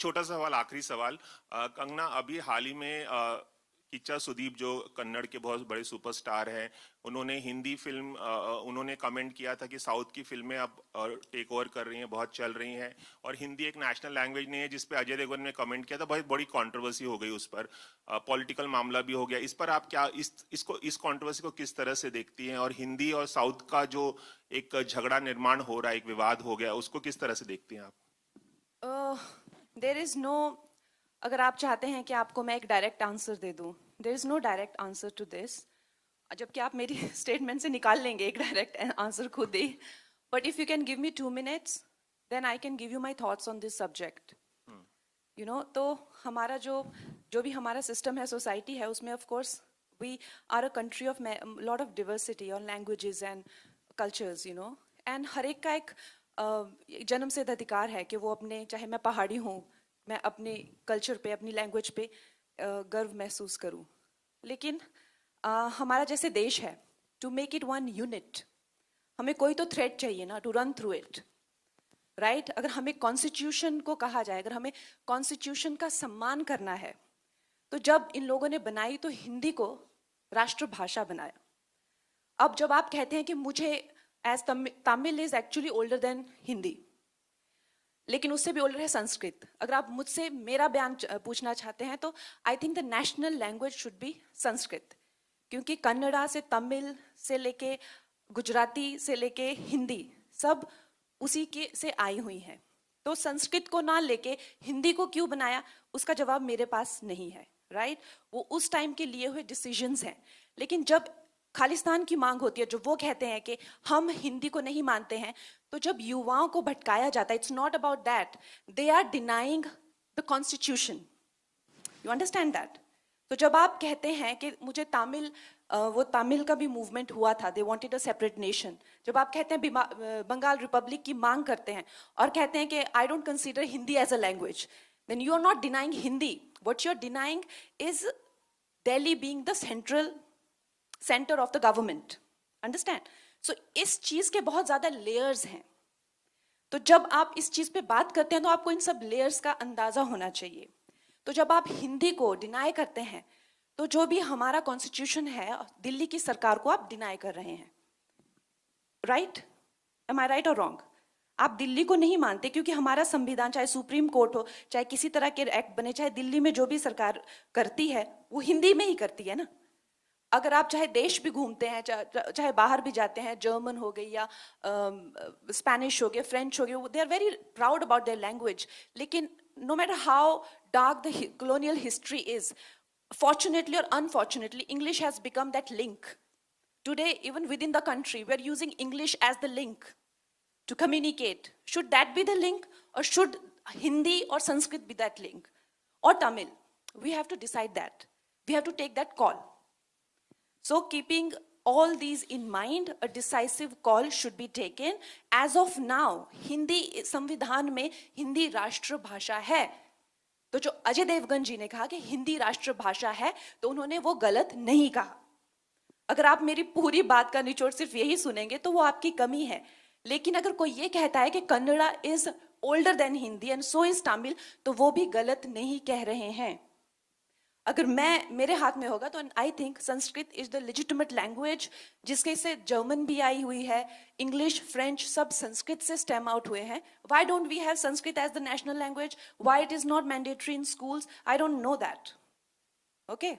छोटा सा सवाल, आखिरी सवाल। कंगना, अभी हाल ही में किच्चा सुदीप जो कन्नड़ के बहुत बड़े सुपरस्टार हैं, उन्होंने हिंदी फिल्म उन्होंने कमेंट किया था कि साउथ की फिल्में अब टेक ओवर कर रही हैं, बहुत चल रही हैं, और हिंदी एक नेशनल लैंग्वेज नहीं है, जिस पे अजय देवगन ने कमेंट किया था। बहुत बड़ी कंट्रोवर्सी हो गई उस पर, पॉलिटिकल मामला भी हो गया। इस पर आप क्या इस कंट्रोवर्सी को किस तरह से देखती हैं, और हिंदी और साउथ का जो एक झगड़ा निर्माण हो रहा है, एक विवाद हो गया, उसको किस तरह से देखती हैं आप? देयर इज नो, अगर आप चाहते हैं कि आपको मैं एक डायरेक्ट आंसर दे दूं, there is no direct answer to this, जबकि आप मेरी स्टेटमेंट से निकाल लेंगे एक डायरेक्ट आंसर खुद ही। But if you can give me 2 minutes, then I can give you my thoughts on this subject. You know, तो हमारा जो भी हमारा सिस्टम है, सोसाइटी है, उसमें of course we are a country of lot of diversity और languages and cultures, you know, and हर एक का एक जन्मसिद्ध अधिकार है कि वो अपने, चाहे मैं पहाड़ी हूँ, मैं अपने कल्चर पे, अपनी लैंग्वेज पे गर्व महसूस करूँ। लेकिन हमारा जैसे देश है, to make it one unit, हमें कोई तो थ्रेड चाहिए ना, to run through it, right? अगर हमें कॉन्स्टिट्यूशन को कहा जाए, अगर हमें कॉन्स्टिट्यूशन का सम्मान करना है, तो जब इन लोगों ने बनाई तो हिंदी को राष्ट्रभाषा बनाया। अब जब आप कहते हैं कि मुझे as Tamil is actually older than Hindi, लेकिन उससे भी ओल्डर है संस्कृत। अगर आप मुझसे मेरा बयान पूछना चाहते हैं, तो I think the national language should be Sanskrit, क्योंकि कन्नड़ा से तमिल से लेके गुजराती से लेके हिंदी सब उसी के से आई हुई हैं। तो संस्कृत को ना लेके हिंदी को क्यों बनाया, उसका जवाब मेरे पास नहीं है, राइट? वो उस टाइम के लिए हुए डिसीजंस हैं। लेकिन जब खालिस्तान की मांग होती है, जो वो कहते हैं कि हम हिंदी को नहीं मानते हैं, तो जब युवाओं को भटकाया जाता है, it's not about that, they are denying the constitution. You understand that? तो जब आप कहते हैं कि मुझे तमिल, वो तमिल का भी मूवमेंट हुआ था, they wanted a separate nation. जब आप कहते हैं बंगाल रिपब्लिक की मांग करते हैं और कहते हैं कि I don't consider Hindi as a language, then you are not denying Hindi, what you are denying is Delhi being the centre of the government. Understand? So इस चीज के बहुत ज्यादा लेयर्स हैं। तो जब आप इस चीज पे बात करते हैं, तो आपको इन सब लेयर्स का अंदाजा होना चाहिए। तो जब आप हिंदी को डिनाई करते हैं, तो जो भी हमारा कॉन्स्टिट्यूशन है, दिल्ली की सरकार को आप डिनाई कर रहे हैं, राइट? एम आई राइट और रॉन्ग? आप दिल्ली को नहीं मानते, क्योंकि हमारा संविधान, चाहे सुप्रीम कोर्ट हो, चाहे किसी तरह के एक्ट बने, चाहे दिल्ली में जो भी सरकार करती है वो हिंदी में ही करती है ना। अगर आप चाहे देश भी घूमते हैं, चाहे बाहर भी जाते हैं, जर्मन हो गई या स्पेनिश हो गया, फ्रेंच हो गया, they are very proud about their language. लेकिन no matter how dark the colonial history is, fortunately or unfortunately, English has become that link. Today, even within the country, we are using English as the link to communicate. Should that be the link, or should Hindi or Sanskrit be that link, or Tamil? We have to decide that. We have to take that call. So keeping all these in mind, a decisive call should be taken. As of now, Hindi संविधान में हिंदी राष्ट्रभाषा है। तो जो अजय देवगन जी ने कहा कि हिंदी राष्ट्रभाषा है, तो उन्होंने वो गलत नहीं कहा। अगर आप मेरी पूरी बात का निचोड़ सिर्फ यही सुनेंगे, तो वो आपकी कमी है। लेकिन अगर कोई ये कहता है कि Kannada is older than Hindi and so is Tamil, तो वो भी गलत नहीं कह रहे हैं। अगर मेरे हाथ में होगा, तो I think Sanskrit is the legitimate language, जिसके से जर्मन भी आई हुई है, इंग्लिश, फ्रेंच, सब संस्कृत से स्टेम आउट हुए हैं। Why don't we have Sanskrit as the national language? Why it is not mandatory in schools? I don't know that. Okay.